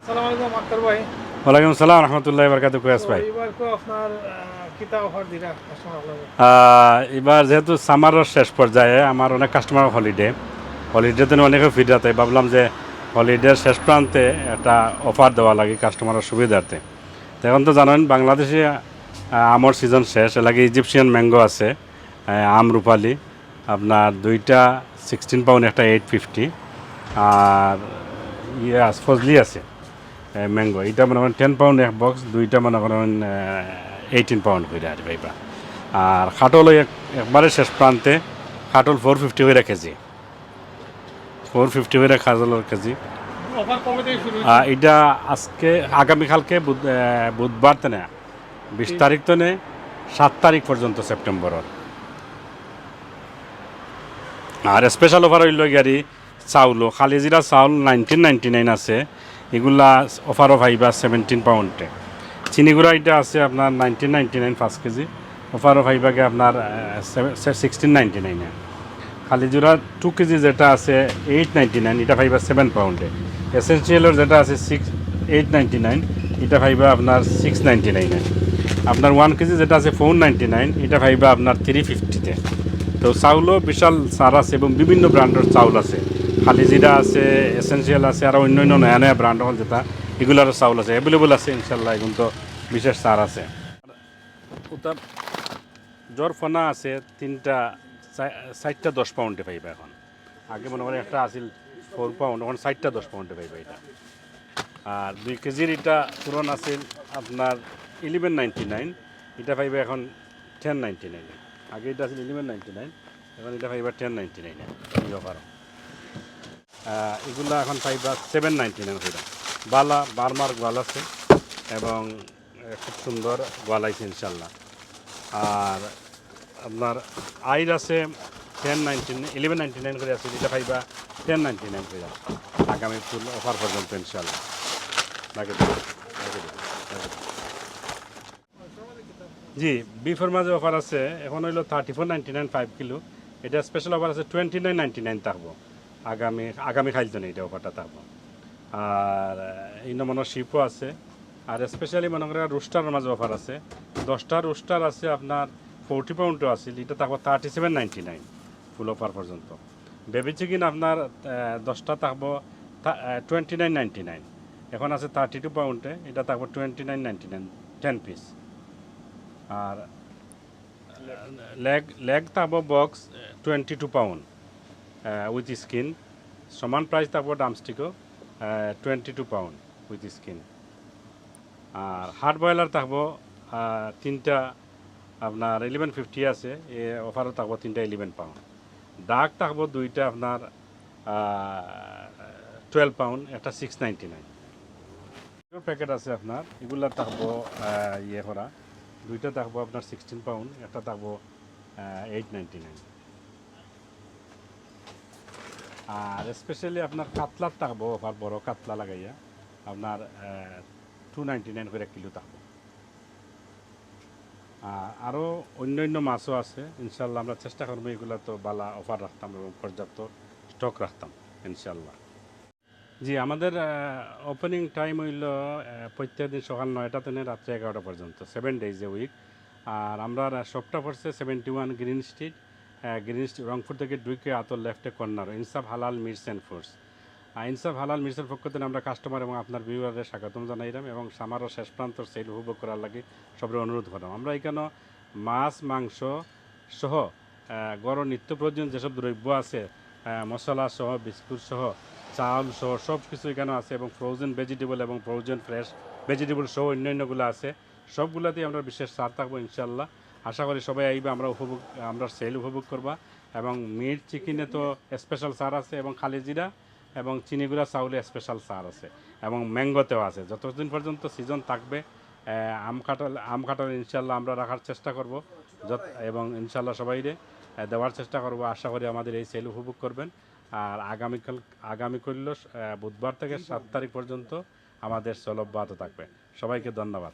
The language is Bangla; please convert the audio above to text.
আসসালামু আলাইকুম আক্তার ভাই। ওয়ালাইকুম সালাম রহমতুল্লাহি বারাকাতুহু কুয়াস তো ভাই। এবার কো আপনার কিতা অফার দিরা কাস্টমার লাগে? এবার যেহেতু সামারের শেষ পর্যায়ে আমার অনেক কাস্টমার হলিডেতে অনেকে ফিরে তাই ভাবলাম যে হলিডের শেষ প্রান্তে একটা অফার দেওয়া লাগে কাস্টমারের সুবিধার্থে। তো এখন তো জানেন বাংলাদেশে আমের সিজন শেষ, এর লাগে ইজিপশিয়ান ম্যাঙ্গো আছে, আম রূপালি আপনার দুইটা 16 পাউন্ড, একটা 850, আর ফজলি আছে ম্যাঙ্গো, এটা মনে করেন 10 পাউন্ড এক বক্স, দুইটা মনে করেন 18 পাউন্ড করে আর ভাইবা। আর খাটল একবারে শেষ প্রান্তে খাটল 450 করে কেজি, 450 করে খাটলের কেজি। অফার কবে থেকে শুরু হচ্ছে? এটা আজকে আগামীকালকে বুধবার তেনে 20 তারিখ তেনে 7 তারিখ পর্যন্ত সেপ্টেম্বরের। আর স্পেশাল অফার হইল গাড়ি চাউল, খালি জিরা চাউল 1999 আছে, এগুলা অফারও ভাইবা 17 পাউন্ডে। চিনিগুড়া এটা আছে আপনার 1999 5 কেজি, অফারও ভাইবাকে আপনার 1699। খালি জোড়া 2 কেজি যেটা আছে 899, এটা ভাইবা 7 পাউন্ডে। এসেন্সিয়ালের যেটা আছে 899, এটা ভাইবা আপনার 699। আপনার 1 কেজি যেটা আছে 499, এটা ভাইবা আপনার 350-তে। তো চাউলও বিশাল সার আছে এবং বিভিন্ন ব্র্যান্ডের চাউল আছে, খালি জিরা আছে, এসেন্সিয়াল আছে, আর অন্য অন্য নয়া নয়া ব্র্যান্ড হল যেটা, এগুলারও চাউল আছে, অ্যাভেলেবল আছে ইনশাল্লাহ। এখন তো বিশেষ সার আছে। ওটা জ্বর ফনা আছে তিনটা, 4টা 10 পাউন্ডে পাইবা এখন। আগে মনে করেন একটা আসিল 4 পাউন্ড, এখন 4টা 10 পাউন্ডে পাইবা এটা। আর 2 কেজির এটা পুরন আছিল আপনার 1199, এটা পাইবা এখন 1099। আগে এটা আছিল 1199, এখন এটা পাইবা 1099 এই অফারও। এগুলা এখন পাইবা 799 করে। বালা বারমার গোয়াল আছে এবং খুব সুন্দর গোয়াল আছে ইনশাল্লাহ। আর আপনার আইর আছে 1199 করে আছে, এটা পাইবা 1099 করে আগামী ফুল অফার পর্যন্ত ইনশাল্লাহ। জি, বিফের মাঝে অফার আছে এখন হইলো 34.99 5 কিলো, এটা স্পেশাল অফার আছে 29.99 থাকবো আগামী খাইল তো এটা অফারটা থাকবো। আর এই মনে শিপও আছে। আর স্পেশালি মনে করেন রোস্টারের মাঝে অফার আছে, 10টা রোস্টার আছে আপনার 40 পাউন্ডও আছে, এটা থাকবো 37.99 ফুল অফার পর্যন্ত। বেবি চিকেন আপনার 10টা থাকবো 29.99, এখন আছে 32 পাউন্ডে, এটা থাকবো 29.99 10 পিস। আর লেগ থাকবো বক্স 22 পাউন্ড উইথ স্কিন, সমান প্রাইস থাকবো ডামস্টিকও 22 পাউন্ড উইথ স্কিন। আর হার্ড বয়লার থাকবো তিনটা আপনার 1150 আছে, এ অফারও থাকবো তিনটা 11 পাউন্ড। ডাক থাকবো দুইটা আপনার 12 পাউন্ড, একটা 699। প্যাকেট আছে আপনার, এগুলা থাকবো ইয়ে করা, দুইটা থাকবো আপনার 16 পাউন্ড, একটা থাকবো 899। আর স্পেশালি আপনার কাতলার থাকবো অফার, বড় কাতলা লাগাইয়া আপনার 299 করে কিলো থাকবো। আরও অন্য মাছও আছে ইনশাল্লাহ, আমরা চেষ্টা করবো এগুলো তো বালা অফার রাখতাম এবং পর্যাপ্ত স্টক রাখতাম ইনশাল্লাহ। জি, আমাদের ওপেনিং টাইম হইল প্রত্যেক দিন সকাল 9টা থেকে রাত্রে 11টা পর্যন্ত, 7 days এ উইক। আর আমরা শপটা পড়ছে 71 গ্রিন স্ট্রিট, রংপুর থেকে ঢুকে আতর লেফটে কর্নার, ইনসাফ হালাল মিটস অ্যান্ড ফুডস। ইনসাফ হালাল মিটসের পক্ষ থেকে আমরা কাস্টমার এবং আপনার ভিউয়ারদের স্বাগতম জানাইলাম এবং সামারও শেষ প্রান্তর সেল উপভোগ করার লাগে সবাই অনুরোধ করলাম। আমরা এখানে মাছ মাংস সহ গড় নিত্য প্রয়োজনীয় যেসব দ্রব্য আছে, মশলা সহ বিস্কুট সহ চাউল সহ সব কিছু এখানে আছে, এবং ফ্রোজেন ভেজিটেবল এবং ফ্রোজেন ফ্রেশ ভেজিটেবল সহ অন্যান্যগুলো আছে, সবগুলোতেই আমরা বিশেষ ছাড় থাকবো ইনশাল্লাহ। আশা করি সবাই আইবে, আমরা সেল উপভোগ করবা। এবং মিট চিকেনে তো স্পেশাল ছাড় আছে, এবং খালি জিরা এবং চিনিগুড়া চাউলে স্পেশাল ছাড় আছে, এবং ম্যাঙ্গোতেও আছে। যতদিন পর্যন্ত সিজন থাকবে আম কাঁঠাল ইনশাল্লাহ আমরা রাখার চেষ্টা করব, এবং ইনশাল্লাহ সবাইরে দেওয়ার চেষ্টা করব। আশা করি আমাদের এই সেল উপভোগ করবেন। আর আগামী করল বুধবার থেকে 7 তারিখ পর্যন্ত আমাদের সেল অব্যাহত থাকবে। সবাইকে ধন্যবাদ।